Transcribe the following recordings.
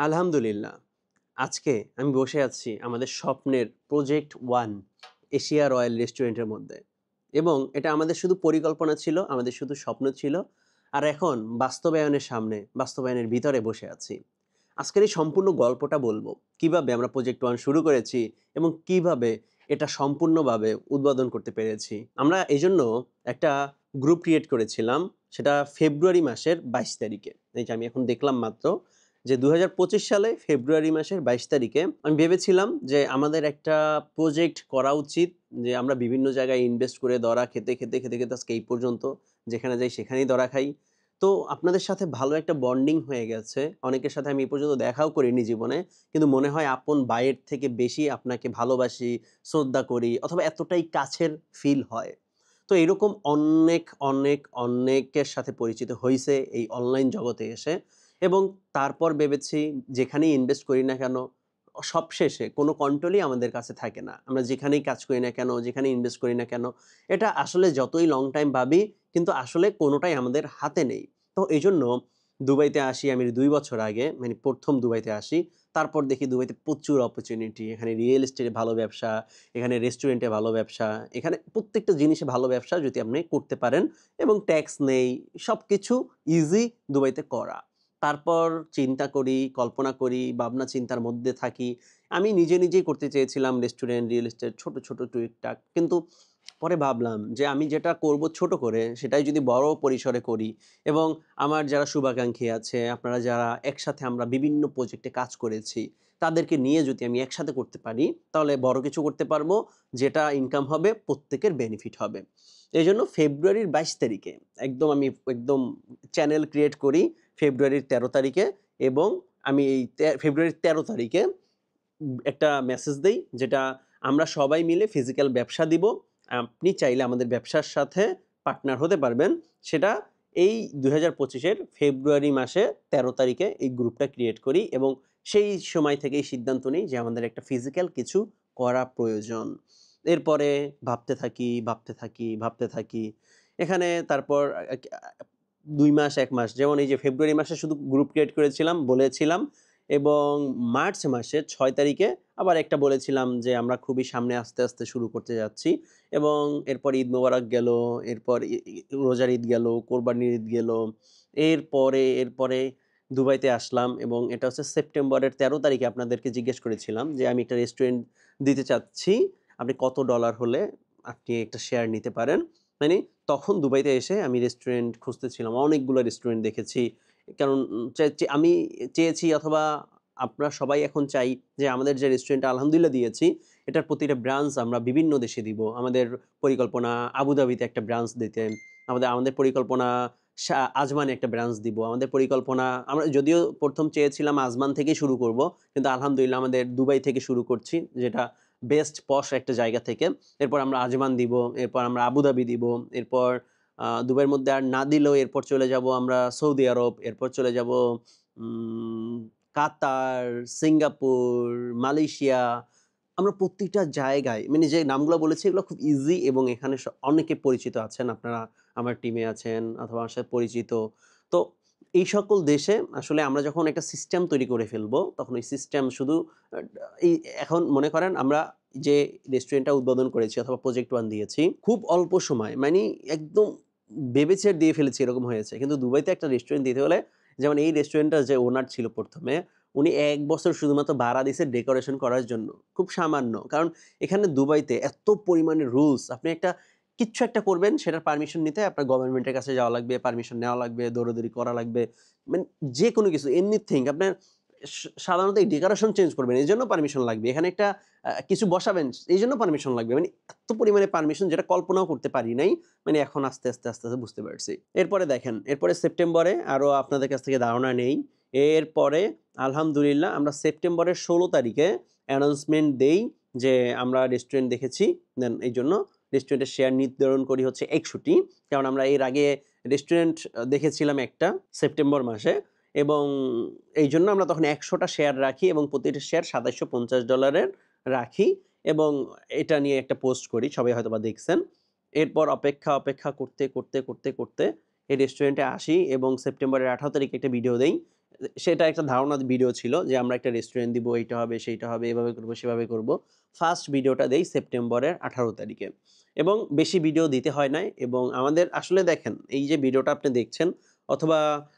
আলহামদুলিল্লাহ। আজকে আমি বসে আছি আমাদের স্বপ্নের প্রজেক্ট 1 এশিয়া রয়্যাল রেস্টুরেন্টের মধ্যে। এবং এটা আমাদের শুধু পরিকল্পনা ছিল, আমাদের শুধু স্বপ্ন ছিল। আর এখন বাস্তবায়নের সামনে, বাস্তবায়নের ভিতরে বসে আছি। আজকের এই সম্পূর্ণ গল্পটা বলবো। কিভাবে আমরা প্রজেক্ট 1 শুরু করেছি এবং কিভাবে এটা সম্পূর্ণভাবে উদ্বোধন করতে পেরেছি। আমরা এজন্য একটা গ্রুপ ক্রিয়েট করেছিলাম। সেটা ফেব্রুয়ারি মাসের ২২ তারিখে। এই যে আমি এখন দেখলাম মাত্র যে ২০২৫ সালে ফেব্রুয়ারি মাসের ২২ তারিখে আমি ভেবেছিলাম যে আমাদের একটা প্রজেক্ট করা উচিত, যে আমরা বিভিন্ন জায়গায় ইনভেস্ট করে ধরা খেতে আজকে এই পর্যন্ত যেখানে যাই সেখানেই ধরা খাই। তো আপনাদের সাথে ভালো একটা বন্ডিং হয়ে গেছে। অনেকের সাথে আমি এই পর্যন্ত দেখাও করিনি জীবনে। কিন্তু মনে হয় আপন ভাইয়ের থেকে বেশি আপনাকে ভালোবাসি, শ্রদ্ধা করি অথবা এতটাই কাছের ফিল হয়। তো এরকম অনেকের সাথে পরিচিত হইছে এই অনলাইন জগতে এসে। এবং তারপর ভেবেছি যেখানেই ইনভেস্ট করি না কেন, সবশেষে কোনো কন্ট্রোলই আমাদের কাছে থাকে না। আমরা যেখানেই কাজ করি না কেন, যেখানেই ইনভেস্ট করি না কেন, এটা আসলে যতই লং টাইম ভাবি কিন্তু আসলে কোনোটাই আমাদের হাতে নেই। তো এজন্য দুবাইতে আসি আমি ২ বছর আগে, মানে ১ম দুবাইতে আসি। তারপর দেখি দুবাইতে প্রচুর অপরচুনিটি। এখানে রিয়েল এস্টেটে ভালো ব্যবসা, এখানে রেস্টুরেন্টে ভালো ব্যবসা, এখানে প্রত্যেকটা জিনিসে ভালো ব্যবসা যদি আপনি করতে পারেন এবং ট্যাক্স নেই, সবকিছু ইজি দুবাইতে করা। তারপর চিন্তা করি, কল্পনা করি, ভাবনা চিন্তার মধ্যে থাকি। আমি নিজেই করতে চেয়েছিলাম রেস্টুরেন্ট, রিয়েল এস্টেট ছোট টুইকটাক। কিন্তু পরে ভাবলাম যে আমি যেটা করব ছোট করে সেটাই যদি বড় পরিসরে করি এবং আমার যারা শুভাকাঙ্ক্ষী আছে, আপনারা যারা একসাথে আমরা বিভিন্ন প্রজেক্টে কাজ করেছি, তাদেরকে নিয়ে যদি আমি একসাথে করতে পারি, তাহলে বড় কিছু করতে পারবো, যেটা ইনকাম হবে, প্রত্যেকের বেনিফিট হবে। এজন্য ফেব্রুয়ারির ২২ তারিখে একদম চ্যানেল ক্রিয়েট করি ফেব্রুয়ারির ১৩ তারিখে। এবং আমি এই ফেব্রুয়ারির ১৩ তারিখে একটা মেসেজ দেই, যেটা আমরা সবাই মিলে ফিজিক্যাল ব্যবসা দিব। আপনি চাইলে আমাদের ব্যবসার সাথে পার্টনার হতে পারবেন। সেটা এই ২০২৫ এর ফেব্রুয়ারি মাসে ১৩ তারিখে এই গ্রুপটা ক্রিয়েট করি এবং সেই সময় থেকেই সিদ্ধান্ত নিই যে আমাদের একটা ফিজিক্যাল কিছু করা প্রয়োজন। এরপরে ভাবতে থাকি। এখানে তারপর ২ মাস ১ মাস, যেমন এই যে ফেব্রুয়ারি মাসে শুধু গ্রুপ ক্রিয়েট করেছিলাম, বলেছিলাম। এবং মার্চ মাসের ৬ তারিখে আবার একটা বলেছিলাম যে আমরা খুবই সামনে আস্তে শুরু করতে যাচ্ছি। এবং এরপর ঈদ মোবারক গেল, এরপর রোজার ঈদ গেল, কোরবানির ঈদ গেল। এরপরে দুবাইতে আসলাম এবং এটা হচ্ছে সেপ্টেম্বরের ১৩ তারিখে আপনাদেরকে জিজ্ঞেস করেছিলাম যে আমি একটা রেস্টুরেন্ট দিতে চাচ্ছি। আপনি কত ডলার হলে আপনি একটা শেয়ার নিতে পারেন? মানে তখন দুবাইতে এসে আমি রেস্টুরেন্ট খুঁজতেছিলাম। অনেকগুলো রেস্টুরেন্ট দেখেছি। কারণ চে চে আমি চেয়েছি, অথবা আমরা সবাই এখন চাই যে আমাদের যে রেস্টুরেন্টটা আলহামদুলিল্লাহ দিয়েছি, এটার প্রতিটা ব্রাঞ্চ আমরা বিভিন্ন দেশে দিব। আমাদের পরিকল্পনা আবুধাবিতে একটা ব্রাঞ্চ দিতে। আমাদের পরিকল্পনা আজমানে একটা ব্রাঞ্চ দিব। আমাদের পরিকল্পনা আমরা যদিও ১ম চেয়েছিলাম আজমান থেকেই শুরু করব। কিন্তু আলহামদুলিল্লাহ আমাদের দুবাই থেকে শুরু করছি, যেটা বেস্ট পশ একটা জায়গা থেকে। এরপর আমরা আজমান দিব, এরপর আমরা আবুধাবি দিব, এরপর দুবাইয়ের মধ্যে আর না দিলেও এরপর চলে যাব আমরা সৌদি আরব, এরপর চলে যাব উম কাতার, সিঙ্গাপুর, মালয়েশিয়া। আমরা প্রত্যেকটা জায়গায়, মানে যে নামগুলো বলেছি এগুলো খুব ইজি এবং এখানে অনেকে পরিচিত আছেন। আপনারা আমার টিমে আছেন অথবা আমার সাথে পরিচিত। তো এই সকল দেশে আসলে আমরা যখন একটা সিস্টেম তৈরি করে ফেলবো, তখন ওই সিস্টেম শুধু আ এই এখন মনে করেন আমরা যে রেস্টুরেন্টটা উদ্বোধন করেছি অথবা প্রজেক্ট 1 দিয়েছি, খুব অল্প সময়, মানে একদম বেবে-ছেড় দিয়ে ফেলেছি এরকম হয়েছে। কিন্তু দুবাইতে একটা রেস্টুরেন্ট দিতে হলে, যেমন এই রেস্টুরেন্টটার যে ওনার ছিল ১ম এ, উনি ১ বছর শুধুমাত্র ভাড়া দিছে ডেকোরেশন করার জন্য। খুব সামান্য। কারণ এখানে দুবাইতে এত পরিমাণে রুলস, আপনি কিচ্ছু একটা করবেন সেটার পারমিশন নিতে আপনার গভর্নমেন্টের কাছে যাওয়া লাগবে, পারমিশন নেওয়া লাগবে, দৌড়াদৌড়ি করা লাগবে। মানে যেকোনো কিছু এনিথিং আপনার সাধারণত এই ডেকোরেশন চেঞ্জ করবেন এজন্য পারমিশন লাগবে। এখানে একটা কিছু বসাবেন এইজন্য পারমিশন লাগবে। মানে এত পরিমাণে পারমিশন, যেটা কল্পনাও করতে পারি নাই। মানে এখন আস্তে বুঝতে পারছি। এরপরে দেখেন, এরপরে সেপ্টেম্বরে আরো আপনাদের কাছ থেকে ধারণা নেই। এরপরে আলহামদুলিল্লাহ আমরা সেপ্টেম্বরের ১৬ তারিখে অ্যানাউন্সমেন্ট দেই যে আমরা রেস্টুরেন্ট দেখেছি। দেন এইজন্য রেস্টুরেন্টের শেয়ার নির্ধারণ করি হচ্ছে ৬১। কারণ আমরা এর আগে রেস্টুরেন্ট দেখেছিলাম একটা সেপ্টেম্বর মাসে। এবং এইজন্য আমরা তখন ১০০ টা শেয়ার রাখি এবং প্রতিটা শেয়ার $২৭৫০ এর রাখি এবং এটা নিয়ে একটা পোস্ট করি। সবাই হয়তোবা দেখছেন। এরপর অপেক্ষা করতে এই রেস্টুরেন্টে আসি এবং সেপ্টেম্বরের ১৮ তারিখে একটা ভিডিও দেই। সেটা একটা ধারণা ভিডিও ছিল যে আমরা একটা রেস্টুরেন্ট দিব, এইটা হবে, সেইটা হবে, এভাবে করব, সেভাবে করব। ফার্স্ট ভিডিওটা দেই সেপ্টেম্বরের 18 তারিখে এবং বেশি ভিডিও দিতে হয় নাই এবং আমাদের আসলে দেখেন এই যে ভিডিওটা আপনি দেখছেন অথবা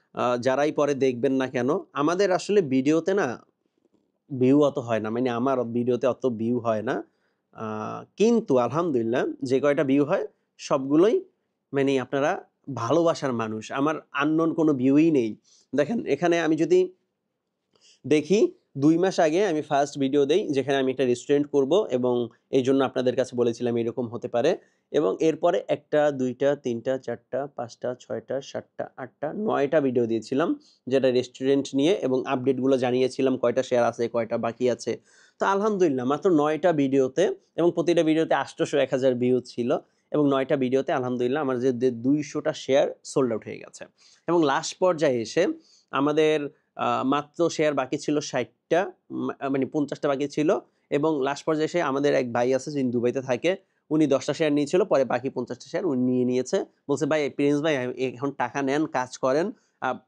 যারাই পরে দেখবেন না কেন, আমাদের আসলে ভিডিওতে না ভিউ অত হয় না। মানে আমার ভিডিওতে অত ভিউ হয় না। আ কিন্তু আলহামদুলিল্লাহ যে কয়টা ভিউ হয় সবগুলোই মানে আপনারা ভালোবাসার মানুষ। আমার unknown কোনো ভিউই নেই। দেখেন এখানে আমি যদি দেখি ২ মাস আগে আমি ফার্স্ট ভিডিও দেই যেখানে আমি একটা রেস্টুরেন্ট করব এবং এইজন্য আপনাদের কাছে বলেছিলাম এরকম হতে পারে এবং এরপরে ১ টা, ২ টা, ৩ টা, ৪ টা, ৫ টা, ৬ টা, ৭ টা, ৮ টা, ৯ টা ভিডিও দিয়েছিলাম যেটা রেস্টুরেন্ট নিয়ে এবং আপডেটগুলো জানিয়েছিলাম কয়টা শেয়ার আছে, কয়টা বাকি আছে। তো আলহামদুলিল্লাহ মাত্র ৯ টা ভিডিওতে এবং প্রতিটা ভিডিওতে ৮০০ ১,০০০ ভিউ ছিল এবং ৯ টা ভিডিওতে আলহামদুলিল্লাহ আমার যে ২০০ টা শেয়ার সোল্ড আউট হয়ে গেছে এবং লাস্ট পর্যায়ে এসে আমাদের মাত্র শেয়ার বাকি ছিল ৬০ টা মানে ৫০ টা বাকি ছিল এবং লাস্ট পর্যায়ে এসে আমাদের এক ভাই আছে যিনি দুবাইতে থাকে। উনি ১০ টা শেয়ার নিয়েছিল। পরে বাকি ৫০ টা শেয়ার উনি নিয়ে নিয়েছে। বলছে, "ভাই প্রিন্স ভাই এখন টাকা নেন, কাজ করেন।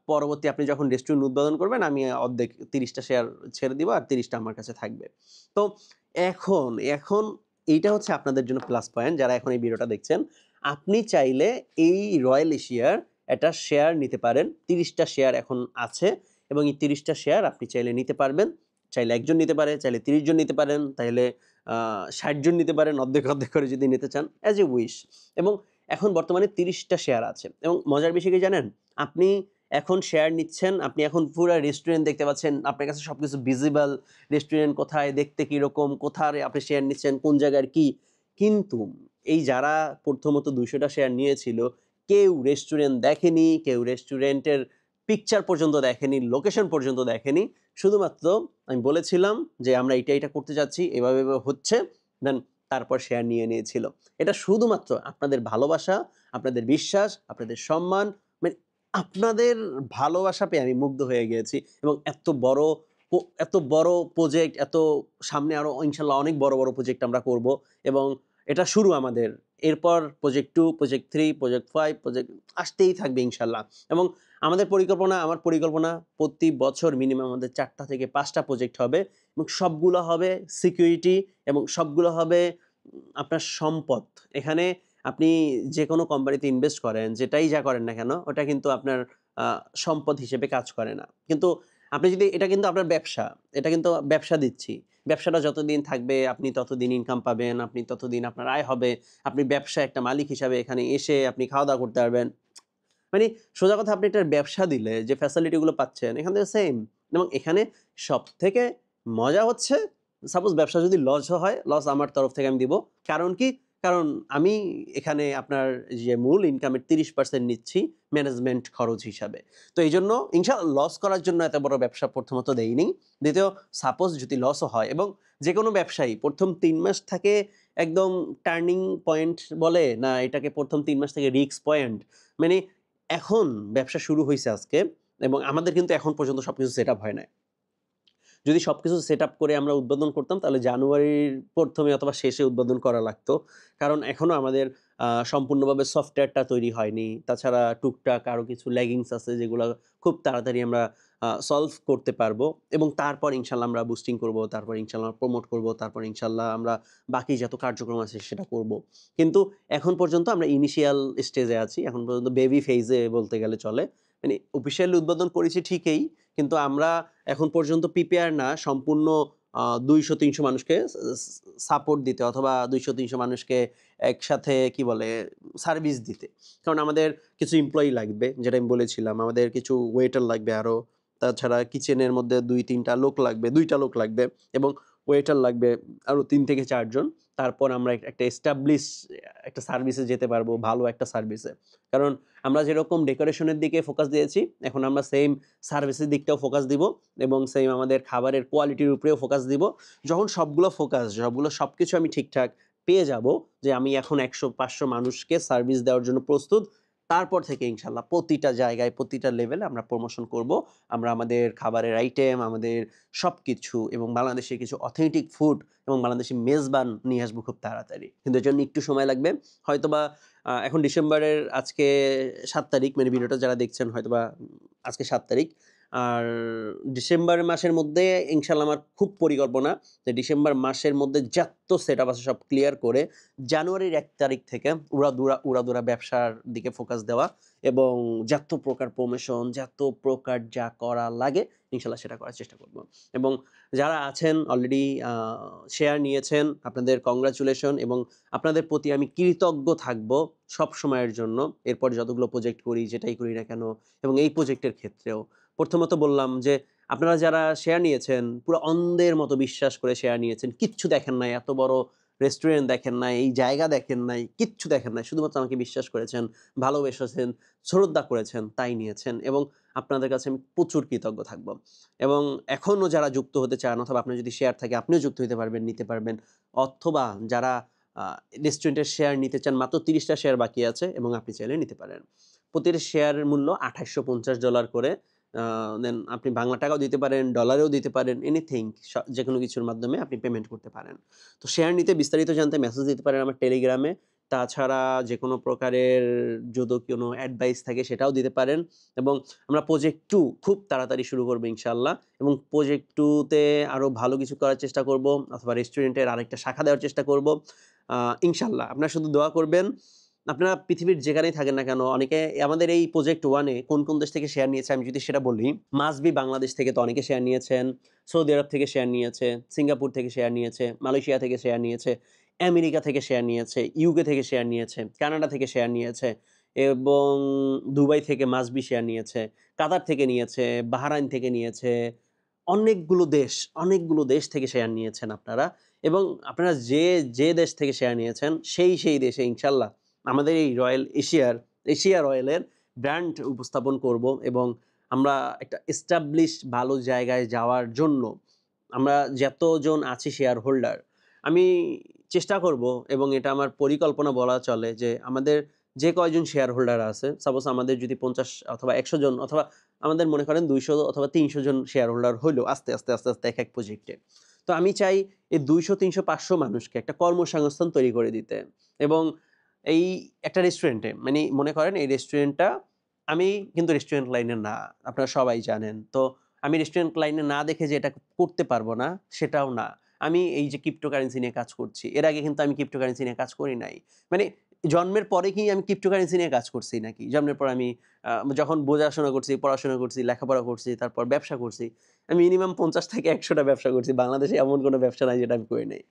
পরবর্তী আপনি যখন রেস্টুরেন্ট উদ্বোধন করবেন আমি অর্ধেক ৩০ টা শেয়ার ছেড়ে দিব আর ৩০ টা আমার কাছে থাকবে।" তো এখন এইটা হচ্ছে আপনাদের জন্য প্লাস পয়েন্ট যারা এখন এই ভিডিওটা দেখছেন। আপনি চাইলে এই রয়্যাল এশিয়ার একটা শেয়ার নিতে পারেন। ৩০ টা শেয়ার এখন আছে এবং এই ৩০ টা শেয়ার আপনি চাইলে নিতে পারবেন। চাইলে ১ জন নিতে পারে, চাইলে ৩০ জন নিতে পারেন, তাইলে ৬০ জন নিতে পারেন অর্ধেক, অর্ধেক করে যদি নিতে চান অ্যাজ এ উইশ এবং এখন বর্তমানে ৩০ টা শেয়ার আছে এবং মজার বিষয় কি জানেন? আপনি এখন শেয়ার নিচ্ছেন, আপনি এখন পুরা রেস্টুরেন্ট দেখতে পাচ্ছেন। আপনার কাছে সবকিছু ভিজিবল, রেস্টুরেন্ট কোথায়, দেখতে কিরকম, কোথায় আপনি শেয়ার নিচ্ছেন, কোন জায়গার কি। কিন্তু এই যারা প্রথমত ২০০ টা শেয়ার নিয়েছিল, কেউ রেস্টুরেন্ট দেখেনি, কেউ রেস্টুরেন্টের পিকচার পর্যন্ত দেখেনি, লোকেশন পর্যন্ত দেখেনি। শুধুমাত্র আমি বলেছিলাম যে, "আমরা এইটা, এইটা করতে যাচ্ছি, এভাবে, এভাবে হচ্ছে।" দেন তারপর শেয়ার নিয়ে নিয়েছিল। এটা শুধুমাত্র আপনাদের ভালোবাসা, আপনাদের বিশ্বাস, আপনাদের সম্মান মানে আপনাদের ভালোবাসা পেয়ে আমি মুগ্ধ হয়ে গিয়েছি এবং এত বড় প্রজেক্ট, এত সামনে আরো ইনশাআল্লাহ অনেক বড়, বড় প্রজেক্ট আমরা করব এবং এটা শুরু আমাদের। এরপর প্রজেক্ট 2, প্রজেক্ট 3, প্রজেক্ট 5 প্রজেক্ট আসতেই থাকবে ইনশাআল্লাহ এবং আমার পরিকল্পনা প্রতি বছর মিনিমাম আমাদের ৪ টা থেকে ৫ টা প্রজেক্ট হবে এবং সবগুলো হবে সিকিউরিটি এবং সবগুলো হবে আপনার সম্পদ। এখানে আপনি যেকোনো কোম্পানিতে ইনভেস্ট করেন, যেটাই যা করেন না কেন, ওটা কিন্তু আপনার আ সম্পদ হিসেবে কাজ করে না। কিন্তু আপনি যদি এটা কিন্তু আপনার ব্যবসা। এটা কিন্তু ব্যবসা দিচ্ছি। ব্যবসাটা যতদিন থাকবে আপনি ততদিন ইনকাম পাবেন, আপনি ততদিন আপনার আয় হবে। আপনি ব্যবসায় একটা মালিক হিসাবে এখানে এসে আপনি খাওয়া-দাওয়া করতে পারবেন। মানে সোজা কথা আপনি একটা ব্যবসা দিলে যে ফ্যাসিলিটি গুলো পাচ্ছেন এখান থেকে সেম এবং এখানে সবথেকে মজা হচ্ছে সাপোজ ব্যবসা যদি লসও হয়, লস আমার তরফ থেকে আমি দিব। কারণ কি? কারণ আমি এখানে আপনার যে মূল ইনকামের ৩০% নিচ্ছি ম্যানেজমেন্ট খরচ হিসাবে। তো এইজন্য ইনশাআল্লাহ লস করার জন্য এত বড় ব্যবসা প্রথমত দেইনি। দ্বিতীয় সাপোজ যদি লসও হয় এবং যেকোনো ব্যবসায়ী ১ম ৩ মাস থাকে একদম টার্নিং পয়েন্ট বলে না এটাকে ১ম ৩ মাস থেকে রিস্ক পয়েন্ট। মানে এখন ব্যবসা শুরু হইছে আজকে এবং আমাদের কিন্তু এখন পর্যন্ত সবকিছু সেটআপ হয় নাই। যদি সবকিছু সেটআপ করে আমরা উদ্বোধন করতাম তাহলে জানুয়ারির ১ম এ অথবা শেষে উদ্বোধন করা লাগতো। কারণ এখনো আমাদের সম্পূর্ণভাবে সফটওয়্যারটা তৈরি হয়নি। তাছাড়া টুকটাক আরো কিছু ল্যাগিংস আছে যেগুলা খুব তাড়াতাড়ি আমরা সলভ করতে পারবো এবং তারপর ইনশাআল্লাহ আমরা বুস্টিং করব। তারপর ইনশাআল্লাহ প্রমোট করব। তারপর ইনশাআল্লাহ আমরা বাকি যত কার্যক্রম আছে সেটা করব। কিন্তু এখন পর্যন্ত আমরা ইনিশিয়াল স্টেজে আছি। এখন পর্যন্ত বেবি ফেজ এ বলতে গেলে চলে। মানে অফিসিয়ালি উদ্বোধন করেছি ঠিকই। কিন্তু আমরা এখন পর্যন্ত প্রিপেয়ার না সম্পূর্ণ ২০০-৩০০ মানুষকে সাপোর্ট দিতে অথবা ২০০-৩০০ মানুষকে একসাথে কি বলে সার্ভিস দিতে। কারণ আমাদের কিছু এমপ্লয়ি লাগবে যেটা আমি বলেছিলাম। আমাদের কিছু ওয়েটার লাগবে আরো। তাছাড়া কিচেনের মধ্যে ২-৩ টা লোক লাগবে, ২ টা লোক লাগবে এবং ওয়েটার লাগবে আরো ৩ থেকে ৪ জন। তারপর আমরা একটা এস্টাবলিশ একটা সার্ভিসে যেতে পারবো, ভালো একটা সার্ভিসে। কারণ আমরা যেরকম ডেকোরেশনের দিকে ফোকাস দিয়েছি, এখন আমরা সেইম সার্ভিসের দিকটাও ফোকাস দিব এবং সেইম আমাদের খাবারের কোয়ালিটির উপরেও ফোকাস দিব। যখন সবকিছু আমি ঠিকঠাক পেয়ে যাবো যে আমি এখন ১০০-৫০০ মানুষকে সার্ভিস দেওয়ার জন্য প্রস্তুত। তারপর থেকে ইনশাআল্লাহ প্রতিটা জায়গায়, প্রতিটা লেভেলে আমরা প্রমোশন করব। আমরা আমাদের খাবারের আইটেম, আমাদের সবকিছু এবং বাংলাদেশের কিছু অথেন্টিক ফুড এবং বাংলাদেশি মেজবান নিয়ে আসবো খুব তাড়াতাড়ি। কিন্তু এর জন্য একটু সময় লাগবে। হয়তোবা এখন ডিসেম্বরের আজকে ৭ তারিখ মানে ভিডিওটা যারা দেখছেন হয়তোবা আজকে ৭ তারিখ। আর ডিসেম্বর মাসের মধ্যে ইনশাআল্লাহ আমার খুব পরিকল্পনা যে ডিসেম্বর মাসের মধ্যে যত সেটআপ আছে সব ক্লিয়ার করে জানুয়ারির ১ তারিখ থেকে উড়াদুরা ব্যবসার দিকে ফোকাস দেওয়া এবং যত প্রকার প্রমোশন, যত প্রকার যা করা লাগে ইনশাআল্লাহ সেটা করার চেষ্টা করব। এবং যারা আছেন অলরেডি শেয়ার নিয়েছেন, আপনাদের কংগ্রাচুলেশন এবং আপনাদের প্রতি আমি কৃতজ্ঞ থাকব সবসময়ের জন্য। এরপর যতগুলো প্রজেক্ট করি, যেটাই করি না কেন এবং এই প্রজেক্টের ক্ষেত্রেও। প্রথমত বললাম যে, আপনারা যারা শেয়ার নিয়েছেন, পুরা অন্ধের মতো বিশ্বাস করে শেয়ার নিয়েছেন। কিচ্ছু দেখেন নাই, এত বড় রেস্টুরেন্ট দেখেন নাই, এই জায়গা দেখেন নাই, কিচ্ছু দেখেন নাই। শুধুমাত্র আমাকে বিশ্বাস করেছেন, ভালোবেসেছেন, শ্রদ্ধা করেছেন, তাই নিয়েছেন এবং আপনাদের কাছে আমি প্রচুর কৃতজ্ঞ থাকব। এবং এখনো যারা যুক্ত হতে চান অথবা আপনার যদি শেয়ার থাকে আপনিও যুক্ত হতে পারবেন, নিতে পারবেন। অথবা যারা আ রেস্টুরেন্টের শেয়ার নিতে চান, মাত্র ৩০ টা শেয়ার বাকি আছে এবং আপনি চাইলে নিতে পারেন। প্রতিটা শেয়ারের মূল্য $২৮৫০ করে। দেন আপনি বাংলা টাকাও দিতে পারেন, ডলারেও দিতে পারেন, এনিথিং যেকোনো কিছুর মাধ্যমে আপনি পেমেন্ট করতে পারেন। তো শেয়ার নিতে বিস্তারিত জানতে মেসেজ দিতে পারেন আমার টেলিগ্রামে। তাছাড়া যেকোনো প্রকারের যদি কোনো অ্যাডভাইস থাকে সেটাও দিতে পারেন এবং আমরা প্রজেক্ট 2 খুব তাড়াতাড়ি শুরু করব ইনশাআল্লাহ এবং প্রজেক্ট 2 তে আরো ভালো কিছু করার চেষ্টা করব অথবা রেস্টুরেন্টের আরেকটা শাখা দেওয়ার চেষ্টা করব। ইনশাআল্লাহ আপনারা শুধু দোয়া করবেন। আপনারা পৃথিবীর যেখানেই থাকেন না কেন, অনেকে আমাদের এই প্রজেক্ট 1 এ কোন দেশ থেকে শেয়ার নিয়েছে আমি যদি সেটা বলি, মাস্ট বি বাংলাদেশ থেকে তো অনেকে শেয়ার নিয়েছেন, সৌদি আরব থেকে শেয়ার নিয়েছে, সিঙ্গাপুর থেকে শেয়ার নিয়েছে, মালয়েশিয়া থেকে শেয়ার নিয়েছে, আমেরিকা থেকে শেয়ার নিয়েছে, ইউকে থেকে শেয়ার নিয়েছে, কানাডা থেকে শেয়ার নিয়েছে এবং দুবাই থেকে মাস্ট বি শেয়ার নিয়েছে, কাতার থেকে নিয়েছে, বাহরাইন থেকে নিয়েছে। অনেকগুলো দেশ থেকে শেয়ার নিয়েছেন আপনারা এবং আপনারা যে দেশ থেকে শেয়ার নিয়েছেন সেই দেশে ইনশাআল্লাহ আমাদের এই এশিয়া রয়্যালের ব্র্যান্ড উপস্থাপন করব এবং আমরা একটা এস্টাবলিশড ভালো জায়গায় যাওয়ার জন্য আমরা যতজন আছি শেয়ার হোল্ডার, আমি চেষ্টা করব এবং এটা আমার পরিকল্পনা বলা চলে যে আমাদের যে কয়জন শেয়ার হোল্ডার আছে, সাপোজ আমাদের যদি ৫০ অথবা ১০০ জন অথবা আমাদের মনে করেন ২০০ অথবা ৩০০ জন শেয়ার হোল্ডার হইলো আস্তে এক প্রজেক্টে। তো আমি চাই এই ২০০, ৩০০, ৫০০ মানুষকে একটা কর্মসংস্থান তৈরি করে দিতে এবং এই একটা রেস্টুরেন্টে মানে মনে করেন এই রেস্টুরেন্টটা আমি কিন্তু রেস্টুরেন্ট লাইনে না। আপনারা সবাই জানেন। তো আমি রেস্টুরেন্ট লাইনে না দেখে যে এটা করতে পারবো না, সেটাও না। আমি এই যে ক্রিপ্টোকারেন্সি নিয়ে কাজ করছি। এর আগে কিন্তু আমি ক্রিপ্টোকারেন্সি নিয়ে কাজ করি নাই। মানে জন্মের পরে কি আমি ক্রিপ্টোকারেন্সি নিয়ে কাজ করছি নাকি? জন্মের পর আমি যখন বোঝাশোনা করছি, পড়াশোনা করছি, লেখাপড়া করছি, তারপর ব্যবসা করছি। আমি মিনিমাম ৫০ থেকে ১০০ টা ব্যবসা করছি। বাংলাদেশে এমন কোনো ব্যবসা নাই যেটা আমি করি নাই।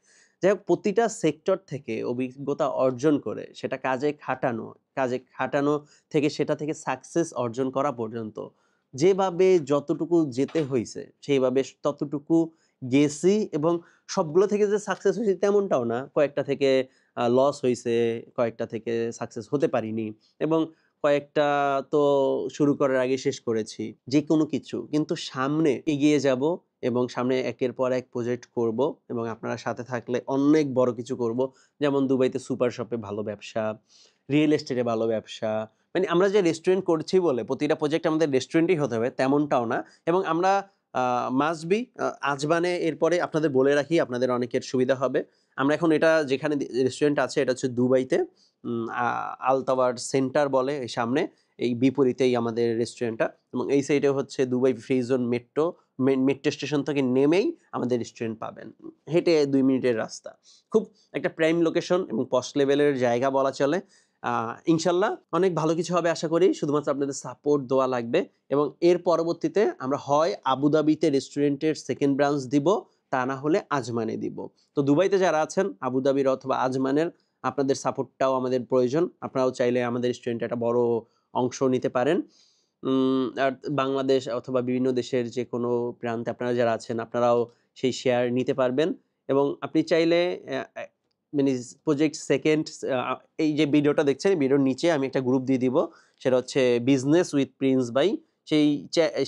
যাই হোক প্রতিটা সেক্টর থেকে অভিজ্ঞতা অর্জন করে সেটা কাজে খাটানো থেকে সেটা থেকে সাকসেস অর্জন করা পর্যন্ত যেভাবে যতটুকু যেতে হইছে সেইভাবে ততটুকু গেছি এবং সবগুলো থেকে যে সাকসেস হইছি তেমনটাও না। কয়েকটা থেকে লস হইছে, কয়েকটা থেকে সাকসেস হতে পারিনি এবং কয়েকটা তো শুরু করার আগে শেষ করেছি। যেকোনো কিছু কিন্তু সামনে এগিয়ে যাবো এবং সামনে একের পর এক প্রজেক্ট করব এবং আপনারা সাথে থাকলে অনেক বড় কিছু করব। যেমন দুবাইতে সুপার শপে ভালো ব্যবসা, রিয়েল এস্টেটে ভালো ব্যবসা। মানে আমরা যে রেস্টুরেন্ট করছি বলে প্রতিটা প্রজেক্ট আমাদের রেস্টুরেন্টই হতে হবে তেমনটাও না। এবং আমরা মাস্ট বি আজমানে এরপরে আপনাদের বলে রাখি আপনাদের অনেকের সুবিধা হবে। আমরা এখন এটা যেখানে রেস্টুরেন্ট আছে এটা হচ্ছে দুবাইতে। উম আ আল তাওয়ার সেন্টার বলে এই সামনে। এই বিপরীতেই আমাদের রেস্টুরেন্টটা এবং এই সাইডে হচ্ছে Dubai free zone metro station থেকে নেমেই আমাদের রেস্টুরেন্ট পাবেন। হেঁটে ২ মিনিটের রাস্তা। খুব একটা প্রাইম লোকেশন এবং পশ লেভেলের জায়গা বলা চলে। আ ইনশাআল্লাহ অনেক ভালো কিছু হবে আশা করি। শুধুমাত্র আপনাদের সাপোর্ট দোয়া লাগবে এবং এর পরবর্তীতে আমরা হয় আবুধাবিতে রেস্টুরেন্টের 2nd ব্রাঞ্চ দিব, তা না হলে আজমানে দিব। তো দুবাইতে যারা আছেন আবুধাবির অথবা আজমানের আপনাদের সাপোর্টটাও আমাদের প্রয়োজন। আপনারাও চাইলে আমাদের রেস্টুরেন্টে একটা বড় অংশ নিতে পারেন। আর বাংলাদেশ অথবা বিভিন্ন দেশের যেকোনো প্রান্তে আপনারা যারা আছেন আপনারাও সেই শেয়ার নিতে পারবেন এবং আপনি চাইলে অ্যা অ্যা মানে প্রজেক্ট 2nd এই যে ভিডিওটা দেখছেন, এই ভিডিওর নিচে আমি একটা গ্রুপ দিয়ে দিব। সেটা হচ্ছে বিজনেস উইথ প্রিন্স ভাই। সেই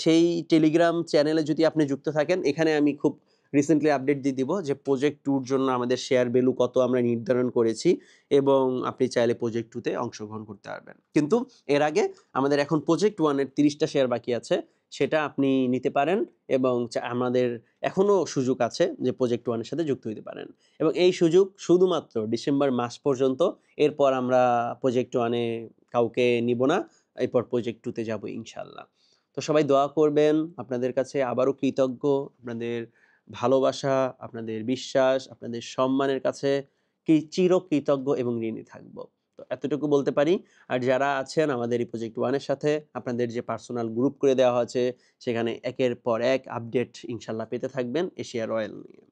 সেই টেলিগ্রাম চ্যানেলে যদি আপনি যুক্ত থাকেন, এখানে আমি খুব রিসেন্টলি আপডেট দিয়ে দিব যে প্রজেক্ট 2 র জন্য আমাদের শেয়ার ভ্যালু কত আমরা নির্ধারণ করেছি এবং আপনি চাইলে প্রজেক্ট 2 তে অংশগ্রহণ করতে পারবেন। কিন্তু এর আগে আমাদের এখন প্রজেক্ট 1 এর ৩০ টা শেয়ার বাকি আছে। সেটা আপনি নিতে পারেন এবং আমাদের এখনো সুযোগ আছে যে প্রজেক্ট 1 এর সাথে যুক্ত হইতে পারেন। এবং এই সুযোগ শুধুমাত্র ডিসেম্বর মাস পর্যন্ত। এরপর আমরা প্রজেক্ট 1 এ কাউকে নিব না। এরপর প্রজেক্ট 2 তে যাবো ইনশাআল্লাহ। তো সবাই দোয়া করবেন। আপনাদের কাছে আবারও কৃতজ্ঞ। আপনাদের ভালোবাসা, আপনাদের বিশ্বাস, আপনাদের সম্মানের কাছে চিরকৃতজ্ঞ এবং ঋণী থাকব। তো এতটুকু বলতে পারি। আর যারা আছেন আমাদের এই প্রজেক্ট ওয়ান এর সাথে, আপনাদের যে পার্সোনাল গ্রুপ করে দেওয়া হয়েছে, সেখানে একের পর এক আপডেট ইনশাআল্লাহ পেতে থাকবেন এশিয়া রয়্যাল নিয়ে।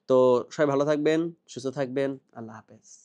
তো সবাই ভালো থাকবেন, সুস্থ থাকবেন। আল্লাহ হাফেজ।